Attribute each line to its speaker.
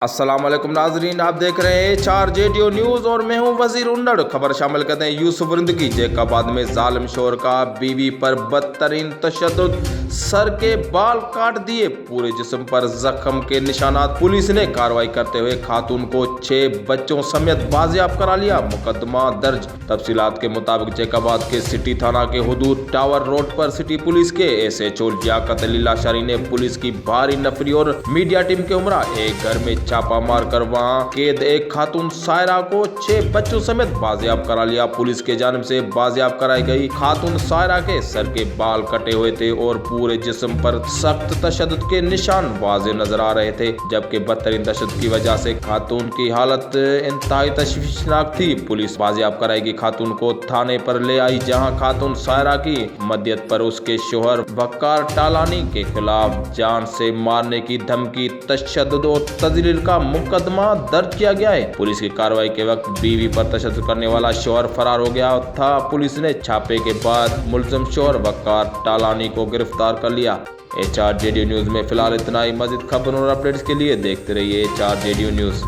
Speaker 1: السلام علیکم ناظرین، آپ دیکھ رہے ہیں 4JDO نیوز اور میں ہوں وزیر انڈڑ۔ خبر شامل کرتے ہیں یوسف رندگی جیک آباد میں ظالم شوہر کا بیوی پر بدترین تشدد، سر کے بال کاٹ دیے، پورے جسم پر زخم کے نشانات۔ پولیس نے کارروائی کرتے ہوئے خاتون کو 6 بچوں سمیت بازیاب کرا لیا، مقدمہ درج۔ تفصیلات کے مطابق جیک آباد کے سٹی تھانہ کے حدود ٹاور روڈ پر سٹی پولیس کے SHO لیاقت علی لاشاری نے پولیس کی بھاری نفری اور میڈیا ٹیم کے ہمراہ ایک گھر میں چھاپا مار کر وہاں قید ایک خاتون سائرہ کو 6 بچوں سمیت بازیاب کرا لیا۔ پولیس کی جانب سے بازیاب کرائی گئی خاتون سائرہ کے سر کے بال کٹے ہوئے تھے اور پورے جسم پر سخت تشدد کے نشان واضح نظر آ رہے تھے، جبکہ بدترین تشدد کی وجہ سے خاتون کی حالت انتہائی تشویشناک تھی۔ پولیس بازیاب کرائی گئی خاتون کو تھانے پر لے آئی، جہاں خاتون سائرہ کی مدیت پر اس کے شوہر وقار ٹالانی کے خلاف جان سے مارنے کی دھمکی، تشدد اور تذلیل کا مقدمہ درج کیا گیا ہے۔ پولیس کی کارروائی کے وقت بیوی پر تشدد کرنے والا شوہر فرار ہو گیا تھا۔ پولیس نے چھاپے کے بعد ملزم شوہر وقار ٹالانی کو گرفتار کر لیا۔ 4JDO نیوز میں فی الحال اتنا ہی۔ مزید خبروں اور اپڈیٹس کے لیے دیکھتے رہیے 4JDO نیوز۔